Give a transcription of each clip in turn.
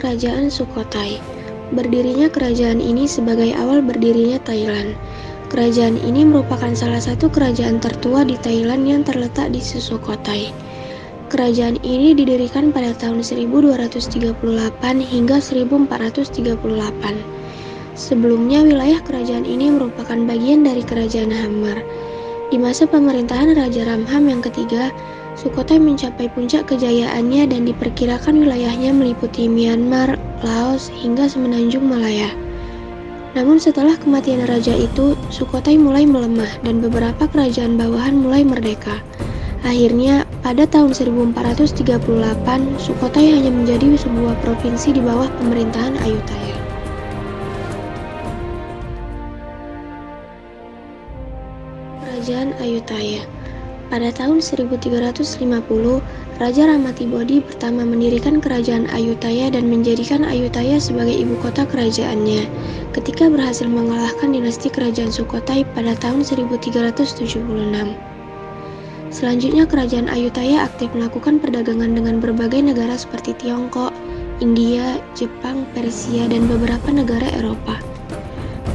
Kerajaan Sukhothai. Berdirinya kerajaan ini sebagai awal berdirinya Thailand. Kerajaan ini merupakan salah satu kerajaan tertua di Thailand yang terletak di Sukhothai. Kerajaan ini didirikan pada tahun 1238 hingga 1438. Sebelumnya wilayah kerajaan ini merupakan bagian dari Kerajaan Hammer. Di masa pemerintahan Raja Ramham yang ketiga, Sukhothai mencapai puncak kejayaannya dan diperkirakan wilayahnya meliputi Myanmar, Laos, hingga semenanjung Malaya. Namun setelah kematian raja itu, Sukhothai mulai melemah dan beberapa kerajaan bawahan mulai merdeka. Akhirnya, pada tahun 1438, Sukhothai hanya menjadi sebuah provinsi di bawah pemerintahan Ayutthaya. Kerajaan Ayutthaya. Pada tahun 1350, Raja Ramatibodi pertama mendirikan kerajaan Ayutthaya dan menjadikan Ayutthaya sebagai ibu kota kerajaannya, ketika berhasil mengalahkan dinasti kerajaan Sukhothai pada tahun 1376. Selanjutnya kerajaan Ayutthaya aktif melakukan perdagangan dengan berbagai negara seperti Tiongkok, India, Jepang, Persia, dan beberapa negara Eropa.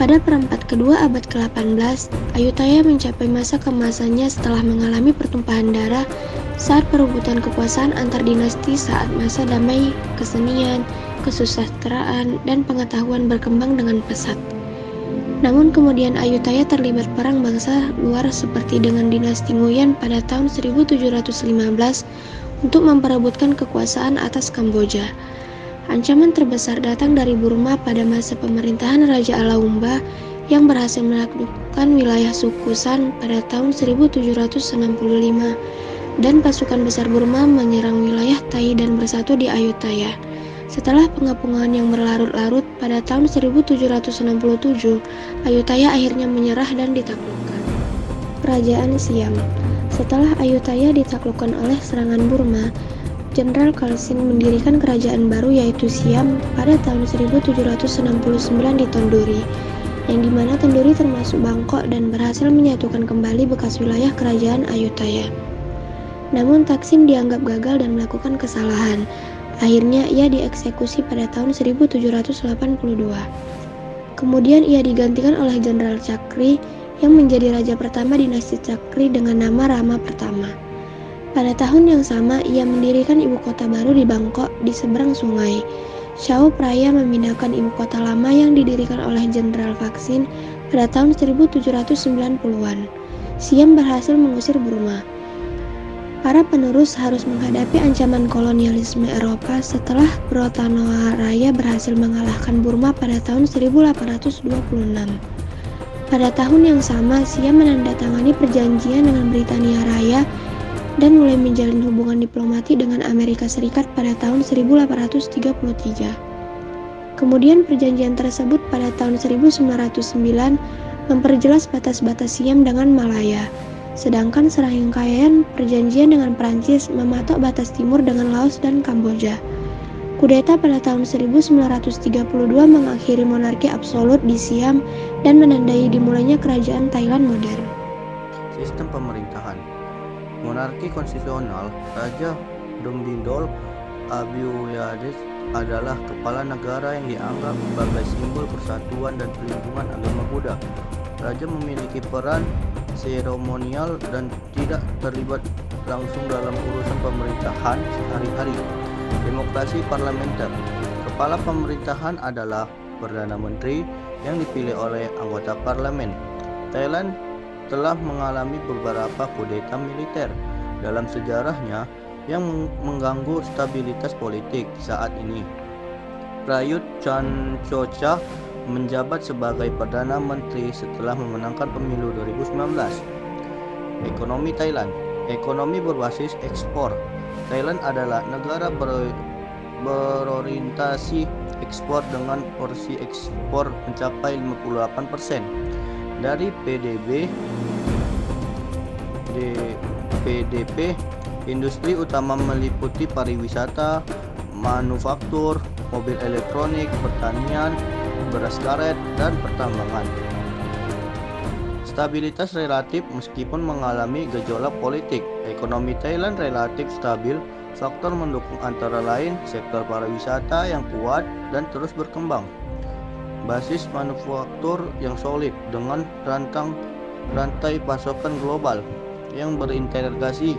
Pada perempat kedua abad ke-18, Ayutthaya mencapai masa keemasannya setelah mengalami pertumpahan darah saat perebutan kekuasaan antar dinasti saat masa damai, kesenian, kesejahteraan, dan pengetahuan berkembang dengan pesat. Namun kemudian Ayutthaya terlibat perang bangsa luar seperti dengan dinasti Nguyen pada tahun 1715 untuk memperebutkan kekuasaan atas Kamboja. Ancaman terbesar datang dari Burma pada masa pemerintahan Raja Alaumba yang berhasil menaklukkan wilayah suku San pada tahun 1765 dan pasukan besar Burma menyerang wilayah Thai dan bersatu di Ayutthaya. Setelah pengepungan yang berlarut-larut pada tahun 1767, Ayutthaya akhirnya menyerah dan ditaklukkan. Kerajaan Siam. Setelah Ayutthaya ditaklukkan oleh serangan Burma, Jenderal Khalsin mendirikan kerajaan baru yaitu Siam pada tahun 1769 di Tonduri, yang dimana Tonduri termasuk Bangkok dan berhasil menyatukan kembali bekas wilayah kerajaan Ayutthaya. Namun Taksin dianggap gagal dan melakukan kesalahan. Akhirnya ia dieksekusi pada tahun 1782. Kemudian ia digantikan oleh Jenderal Chakri yang menjadi raja pertama dinasti Chakri dengan nama Rama Pertama. Pada tahun yang sama, ia mendirikan ibu kota baru di Bangkok di seberang sungai. Chao Phraya memindahkan ibu kota lama yang didirikan oleh Jenderal Vaksin pada tahun 1790-an. Siam berhasil mengusir Burma. Para penerus harus menghadapi ancaman kolonialisme Eropa setelah Bratanoa Raya berhasil mengalahkan Burma pada tahun 1826. Pada tahun yang sama, Siam menandatangani perjanjian dengan Britania Raya dan mulai menjalin hubungan diplomatik dengan Amerika Serikat pada tahun 1833. Kemudian perjanjian tersebut pada tahun 1909 memperjelas batas-batas Siam dengan Malaya, sedangkan serangkaian perjanjian dengan Prancis mematok batas timur dengan Laos dan Kamboja. Kudeta pada tahun 1932 mengakhiri monarki absolut di Siam dan menandai dimulainya kerajaan Thailand modern. Sistem pemerintahan. Monarki konstitusional, Raja Domdindol Abuyades adalah kepala negara yang dianggap sebagai simbol persatuan dan pelindungan agama Buddha. Raja memiliki peran seremonial dan tidak terlibat langsung dalam urusan pemerintahan sehari-hari. Demokrasi parlementer. Kepala pemerintahan adalah Perdana Menteri yang dipilih oleh anggota parlemen. Thailand telah mengalami beberapa kudeta militer dalam sejarahnya yang mengganggu stabilitas politik saat ini. Prayut Chan-o-cha menjabat sebagai Perdana Menteri setelah memenangkan pemilu 2019. Ekonomi Thailand. Ekonomi berbasis ekspor. Thailand adalah negara berorientasi ekspor dengan porsi ekspor mencapai 58%. Dari PDB, industri utama meliputi pariwisata, manufaktur, mobil elektronik, pertanian, beras karet, dan pertambangan. Stabilitas relatif meskipun mengalami gejolak politik, ekonomi Thailand relatif stabil Faktor mendukung antara lain sektor pariwisata yang kuat dan terus berkembang, basis manufaktur yang solid dengan rantai pasokan global yang berintegrasi,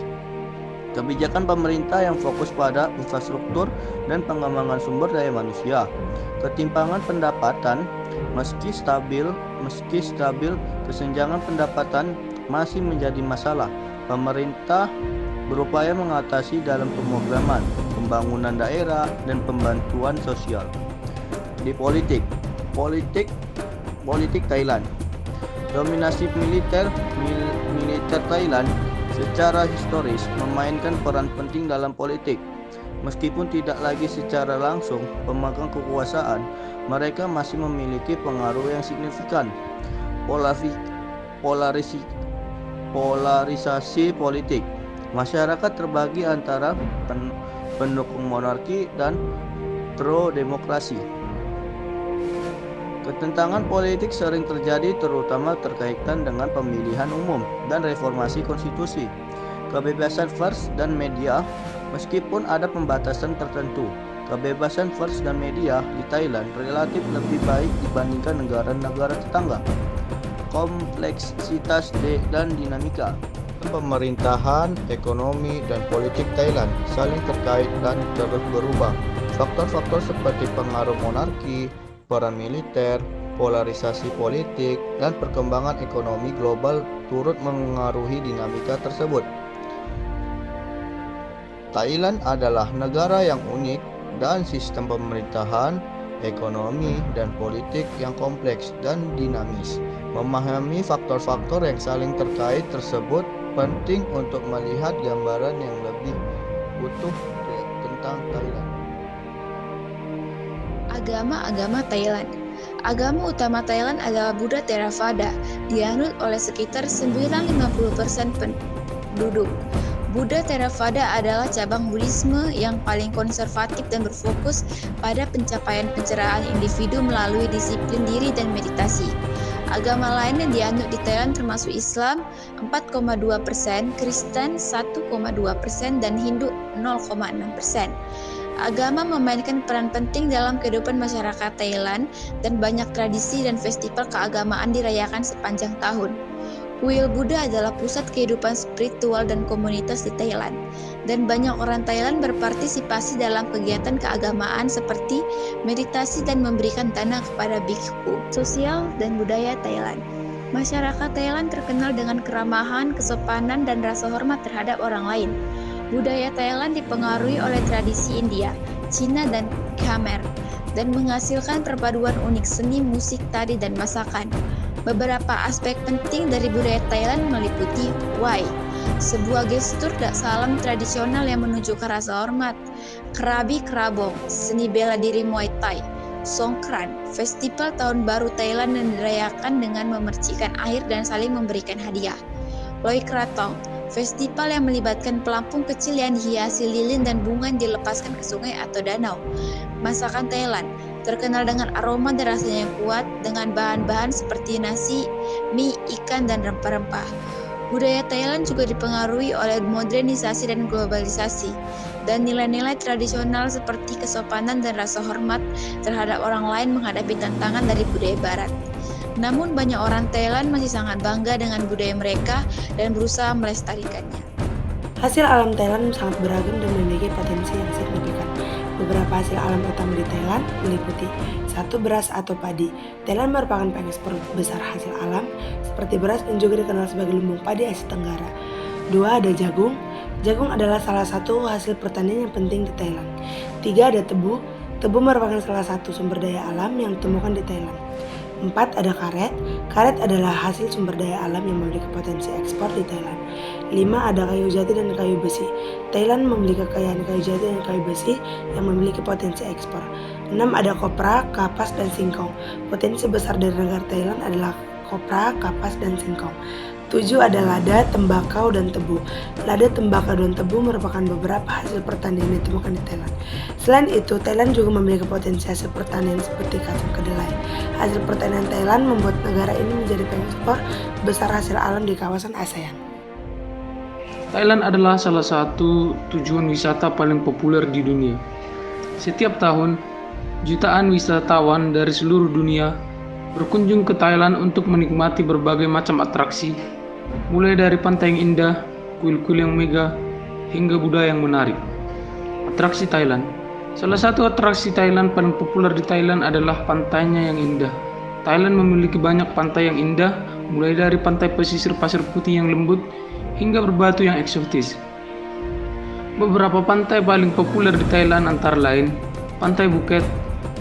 kebijakan pemerintah yang fokus pada infrastruktur dan pengembangan sumber daya manusia. Ketimpangan pendapatan meski stabil, kesenjangan pendapatan masih menjadi masalah. Pemerintah berupaya mengatasi dalam pemrograman pembangunan daerah dan pembantuan sosial. Di politik Thailand. Dominasi militer Thailand secara historis memainkan peran penting dalam politik. Meskipun tidak lagi secara langsung pemegang kekuasaan, mereka masih memiliki pengaruh yang signifikan. Polarisasi politik. Masyarakat terbagi antara pendukung monarki dan pro-demokrasi. Ketentangan politik sering terjadi terutama terkaitan dengan pemilihan umum dan reformasi konstitusi. Kebebasan pers dan media, meskipun ada pembatasan tertentu, kebebasan pers dan media di Thailand relatif lebih baik dibandingkan negara-negara tetangga. Kompleksitas dan dinamika. Pemerintahan, ekonomi, dan politik Thailand saling terkait dan terus berubah. Faktor-faktor seperti pengaruh monarki, peran militer, polarisasi politik, dan perkembangan ekonomi global turut mengaruhi dinamika tersebut. Thailand adalah negara yang unik dan sistem pemerintahan, ekonomi, dan politik yang kompleks dan dinamis. Memahami faktor-faktor yang saling terkait tersebut penting untuk melihat gambaran yang lebih utuh tentang Thailand. Agama Thailand. Agama utama Thailand adalah Buddha Theravada, dianut oleh sekitar 50% penduduk. Buddha Theravada adalah cabang Buddhisme yang paling konservatif dan berfokus pada pencapaian pencerahan individu melalui disiplin diri dan meditasi. Agama lain yang dianut di Thailand termasuk Islam 4,2%, Kristen 1,2%, dan Hindu 0,6%. Agama memainkan peran penting dalam kehidupan masyarakat Thailand dan banyak tradisi dan festival keagamaan dirayakan sepanjang tahun. Kuil Buddha adalah pusat kehidupan spiritual dan komunitas di Thailand, dan banyak orang Thailand berpartisipasi dalam kegiatan keagamaan seperti meditasi dan memberikan dana kepada bhikkhu. Sosial dan budaya Thailand. Masyarakat Thailand terkenal dengan keramahan, kesopanan, dan rasa hormat terhadap orang lain. Budaya Thailand dipengaruhi oleh tradisi India, Cina, dan Khmer, dan menghasilkan perpaduan unik seni, musik, tari, dan masakan. Beberapa aspek penting dari budaya Thailand meliputi Wai, sebuah gestur salam tradisional yang menunjukkan rasa hormat, Krabi Krabong, seni bela diri Muay Thai, Songkran, festival tahun baru Thailand yang dirayakan dengan memercikan air dan saling memberikan hadiah, Loi Krathong, festival yang melibatkan pelampung kecil yang dihiasi lilin dan bunga yang dilepaskan ke sungai atau danau. Masakan Thailand terkenal dengan aroma dan rasanya yang kuat dengan bahan-bahan seperti nasi, mie, ikan, dan rempah-rempah. Budaya Thailand juga dipengaruhi oleh modernisasi dan globalisasi, dan nilai-nilai tradisional seperti kesopanan dan rasa hormat terhadap orang lain menghadapi tantangan dari budaya barat. Namun banyak orang Thailand masih sangat bangga dengan budaya mereka dan berusaha melestarikannya. Hasil alam Thailand sangat beragam dan memiliki potensi yang signifikan. Beberapa hasil alam utama di Thailand meliputi 1. Beras atau padi. Thailand merupakan pengekspor besar hasil alam seperti beras yang juga dikenal sebagai lumbung padi Asia Tenggara. 2. Ada jagung. Jagung adalah salah satu hasil pertanian yang penting di Thailand. 3. Ada tebu. Tebu merupakan salah satu sumber daya alam yang ditemukan di Thailand. 4. Ada karet. Karet adalah hasil sumber daya alam yang memiliki potensi ekspor di Thailand. 5. Ada kayu jati dan kayu besi. Thailand memiliki kekayaan kayu jati dan kayu besi yang memiliki potensi ekspor. 6. Ada kopra, kapas, dan singkong. Potensi besar dari negara Thailand adalah kopra, kapas, dan singkong. 7. Ada lada, tembakau, dan tebu. Lada, tembakau, dan tebu merupakan beberapa hasil pertanian yang ditemukan di Thailand. Selain itu, Thailand juga memiliki potensi hasil pertanian seperti kacang kedelai. Hasil pertanian Thailand membuat negara ini menjadi pengekspor besar hasil alam di kawasan ASEAN. Thailand adalah salah satu tujuan wisata paling populer di dunia. Setiap tahun, jutaan wisatawan dari seluruh dunia berkunjung ke Thailand untuk menikmati berbagai macam atraksi, mulai dari pantai yang indah, kuil-kuil yang megah, hingga budaya yang menarik. Atraksi Thailand. Salah satu atraksi Thailand paling populer di Thailand adalah pantainya yang indah. Thailand memiliki banyak pantai yang indah, mulai dari pantai pesisir pasir putih yang lembut hingga berbatu yang eksotis. Beberapa pantai paling populer di Thailand antara lain Pantai Phuket,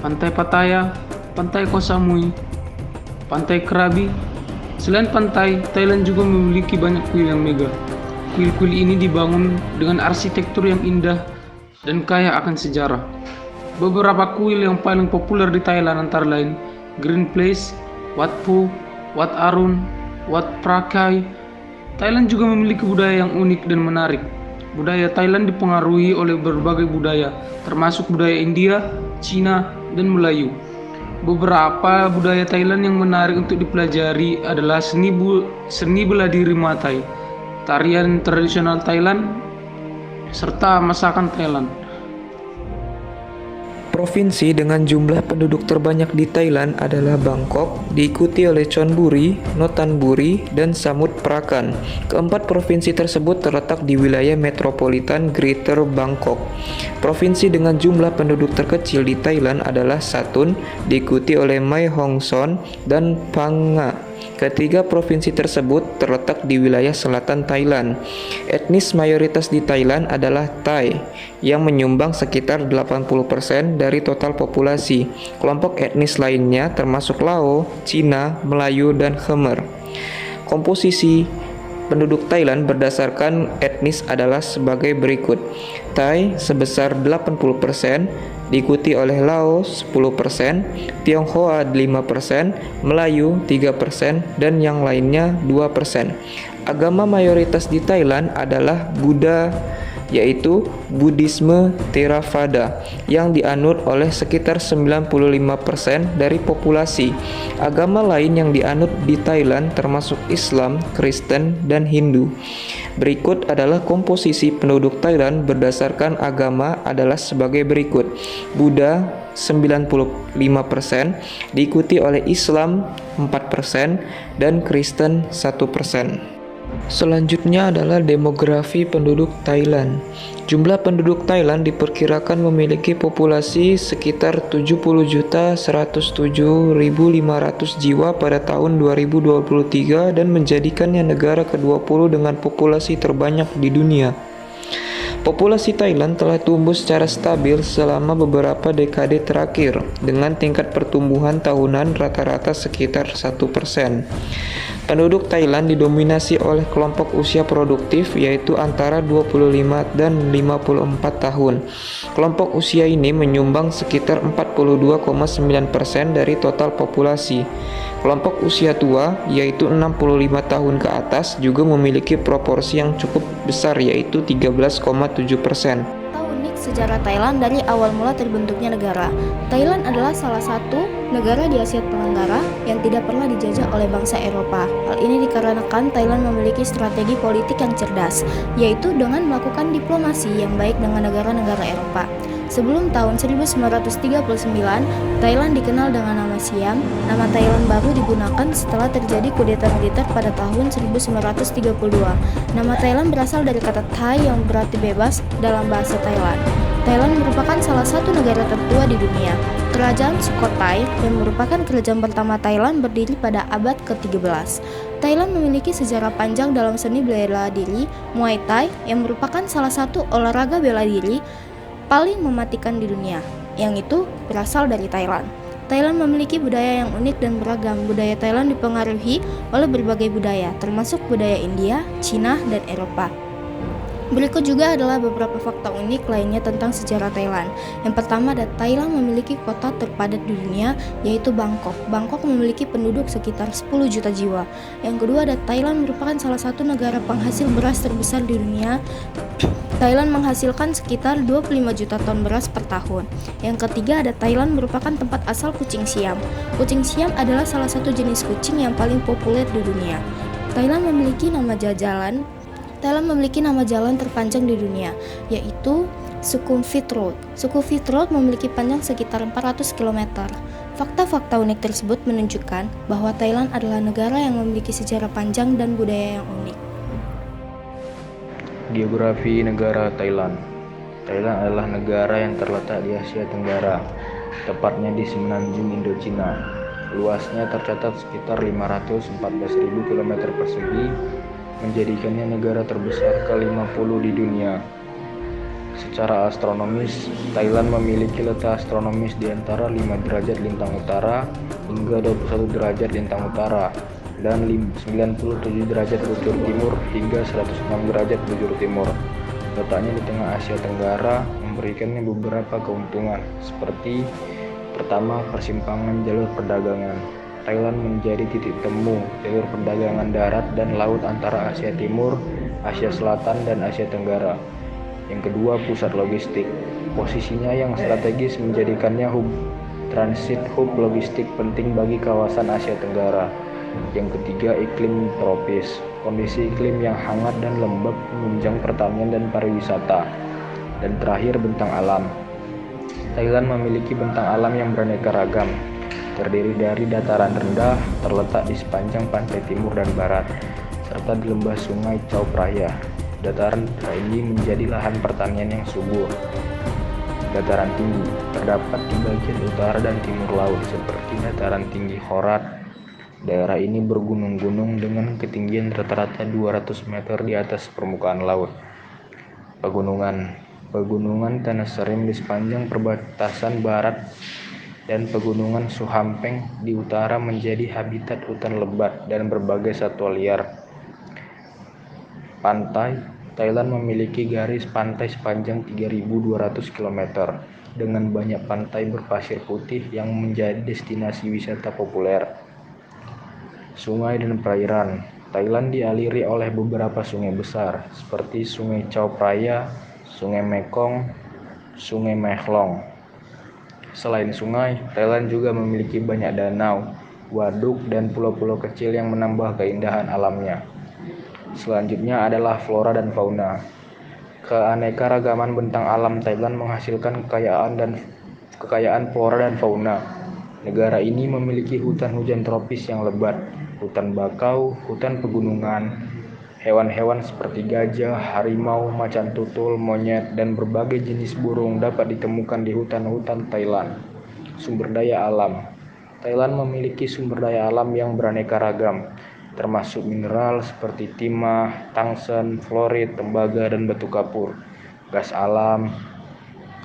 Pantai Pattaya, Pantai Koh Samui, Pantai Krabi. Selain pantai, Thailand juga memiliki banyak kuil yang megah. Kuil-kuil ini dibangun dengan arsitektur yang indah dan kaya akan sejarah. Beberapa kuil yang paling populer di Thailand antara lain Green Place, Wat Pho, Wat Arun, Wat Prakai. Thailand juga memiliki budaya yang unik dan menarik. Budaya Thailand dipengaruhi oleh berbagai budaya, termasuk budaya India, Cina, dan Melayu. Beberapa budaya Thailand yang menarik untuk dipelajari adalah seni bela diri Muay Thai, tarian tradisional Thailand, serta masakan Thailand. Provinsi dengan jumlah penduduk terbanyak di Thailand adalah Bangkok, diikuti oleh Chonburi, Nonthaburi, dan Samut Prakan. Keempat provinsi tersebut terletak di wilayah metropolitan Greater Bangkok. Provinsi dengan jumlah penduduk terkecil di Thailand adalah Satun, diikuti oleh Mae Hong Son dan Phang Nga. Ketiga provinsi tersebut terletak di wilayah selatan Thailand. Etnis mayoritas di Thailand adalah Thai, yang menyumbang sekitar 80% dari total populasi. Kelompok etnis lainnya termasuk Lao, Cina, Melayu, dan Khmer. Komposisi penduduk Thailand berdasarkan etnis adalah sebagai berikut. Thai sebesar 80%, diikuti oleh Lao 10%, Tionghoa 5%, Melayu 3%, dan yang lainnya 2%. Agama mayoritas di Thailand adalah Buddha, yaitu Buddhisme Theravada, yang dianut oleh sekitar 95% dari populasi. Agama lain yang dianut di Thailand termasuk Islam, Kristen, dan Hindu. Berikut adalah komposisi penduduk Thailand berdasarkan agama adalah sebagai berikut. Buddha 95%, diikuti oleh Islam 4%, dan Kristen 1%. Selanjutnya adalah demografi penduduk Thailand. Jumlah penduduk Thailand diperkirakan memiliki populasi sekitar 70.107.500 jiwa pada tahun 2023 dan menjadikannya negara ke-20 dengan populasi terbanyak di dunia. Populasi Thailand telah tumbuh secara stabil selama beberapa dekade terakhir dengan tingkat pertumbuhan tahunan rata-rata sekitar 1%. Penduduk Thailand didominasi oleh kelompok usia produktif yaitu antara 25 dan 54 tahun. Kelompok usia ini menyumbang sekitar 42,9% dari total populasi. Kelompok usia tua yaitu 65 tahun ke atas juga memiliki proporsi yang cukup besar yaitu 13,7%. Sejarah Thailand dari awal mula terbentuknya negara. Thailand adalah salah satu negara di Asia Tenggara yang tidak pernah dijajah oleh bangsa Eropa. Hal ini dikarenakan Thailand memiliki strategi politik yang cerdas, yaitu dengan melakukan diplomasi yang baik dengan negara-negara Eropa. Sebelum tahun 1939, Thailand dikenal dengan nama Siam. Nama Thailand baru digunakan setelah terjadi kudeta militer pada tahun 1932. Nama Thailand berasal dari kata Thai yang berarti bebas dalam bahasa Thailand. Thailand merupakan salah satu negara tertua di dunia. Kerajaan Sukhothai yang merupakan kerajaan pertama Thailand berdiri pada abad ke-13. Thailand memiliki sejarah panjang dalam seni bela diri Muay Thai yang merupakan salah satu olahraga bela diri paling mematikan di dunia, yang itu berasal dari Thailand. Thailand memiliki budaya yang unik dan beragam. Budaya Thailand dipengaruhi oleh berbagai budaya, termasuk budaya India, Cina, dan Eropa. Berikut juga adalah beberapa fakta unik lainnya tentang sejarah Thailand. Yang pertama, Thailand memiliki kota terpadat di dunia, yaitu Bangkok. Bangkok memiliki penduduk sekitar 10 juta jiwa. Yang kedua, Thailand merupakan salah satu negara penghasil beras terbesar di dunia. Thailand menghasilkan sekitar 25 juta ton beras per tahun. Yang ketiga, Thailand merupakan tempat asal kucing Siam. Kucing Siam adalah salah satu jenis kucing yang paling populer di dunia. Thailand memiliki nama jajanan Thailand memiliki nama jalan terpanjang di dunia, yaitu Sukhumvit Road. Sukhumvit Road memiliki panjang sekitar 400 km. Fakta-fakta unik tersebut menunjukkan bahwa Thailand adalah negara yang memiliki sejarah panjang dan budaya yang unik. Geografi negara Thailand. Thailand adalah negara yang terletak di Asia Tenggara, tepatnya di semenanjung Indochina. Luasnya tercatat sekitar 514.000 km persegi, menjadikannya negara terbesar ke-50 di dunia. Secara astronomis, Thailand memiliki letak astronomis di antara 5 derajat lintang utara hingga 21 derajat lintang utara dan 97 derajat bujur timur hingga 106 derajat bujur timur. Letaknya di tengah Asia Tenggara memberikannya beberapa keuntungan, seperti pertama, persimpangan jalur perdagangan. Thailand menjadi titik temu jalur perdagangan darat dan laut antara Asia Timur, Asia Selatan, dan Asia Tenggara. Yang kedua, pusat logistik. Posisinya yang strategis menjadikannya transit hub logistik penting bagi kawasan Asia Tenggara. Yang ketiga, iklim tropis. Kondisi iklim yang hangat dan lembab menunjang pertanian dan pariwisata. Dan terakhir, bentang alam. Thailand memiliki bentang alam yang beraneka ragam, terdiri dari dataran rendah terletak di sepanjang pantai timur dan barat, serta di lembah sungai Chao Phraya. Dataran ini menjadi lahan pertanian yang subur. Dataran tinggi terdapat di bagian utara dan timur laut, seperti dataran tinggi Khorat. Daerah ini bergunung-gunung dengan ketinggian rata-rata 200 meter di atas permukaan laut. Pegunungan Tanah Serim di sepanjang perbatasan barat dan pegunungan Suhampeng di utara menjadi habitat hutan lebat dan berbagai satwa liar. Pantai, Thailand memiliki garis pantai sepanjang 3.200 km dengan banyak pantai berpasir putih yang menjadi destinasi wisata populer. Sungai dan perairan. Thailand dialiri oleh beberapa sungai besar seperti Sungai Chao Phraya, Sungai Mekong, Sungai Mehlong. Selain sungai, Thailand juga memiliki banyak danau, waduk, dan pulau-pulau kecil yang menambah keindahan alamnya. Selanjutnya adalah flora dan fauna. Keanekaragaman bentang alam Thailand menghasilkan kekayaan flora dan fauna. Negara ini memiliki hutan hujan tropis yang lebat, hutan bakau, hutan pegunungan, hewan-hewan seperti gajah, harimau, macan tutul, monyet, dan berbagai jenis burung dapat ditemukan di hutan-hutan Thailand. Sumber daya alam. Thailand memiliki sumber daya alam yang beraneka ragam, termasuk mineral seperti timah, tangsen, fluorit, tembaga, dan batu kapur, gas alam,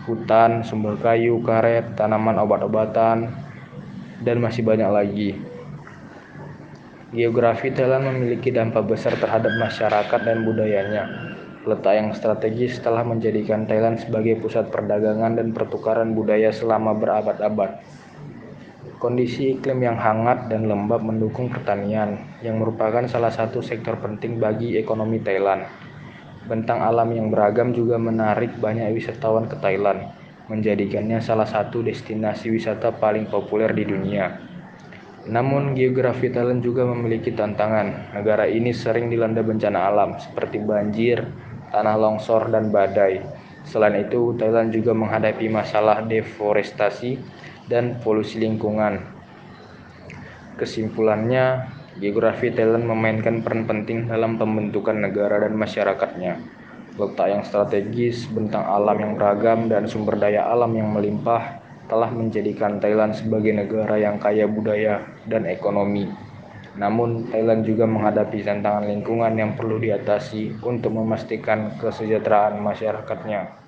hutan, sumber kayu, karet, tanaman obat-obatan, dan masih banyak lagi. Geografi Thailand memiliki dampak besar terhadap masyarakat dan budayanya. Letak yang strategis telah menjadikan Thailand sebagai pusat perdagangan dan pertukaran budaya selama berabad-abad. Kondisi iklim yang hangat dan lembab mendukung pertanian, yang merupakan salah satu sektor penting bagi ekonomi Thailand. Bentang alam yang beragam juga menarik banyak wisatawan ke Thailand, menjadikannya salah satu destinasi wisata paling populer di dunia. Namun, geografi Thailand juga memiliki tantangan. Negara ini sering dilanda bencana alam seperti banjir, tanah longsor, dan badai. Selain itu, Thailand juga menghadapi masalah deforestasi dan polusi lingkungan. Kesimpulannya, geografi Thailand memainkan peran penting dalam pembentukan negara dan masyarakatnya. Letak yang strategis, bentang alam yang beragam, dan sumber daya alam yang melimpah telah menjadikan Thailand sebagai negara yang kaya budaya dan ekonomi. Namun, Thailand juga menghadapi tantangan lingkungan yang perlu diatasi untuk memastikan kesejahteraan masyarakatnya.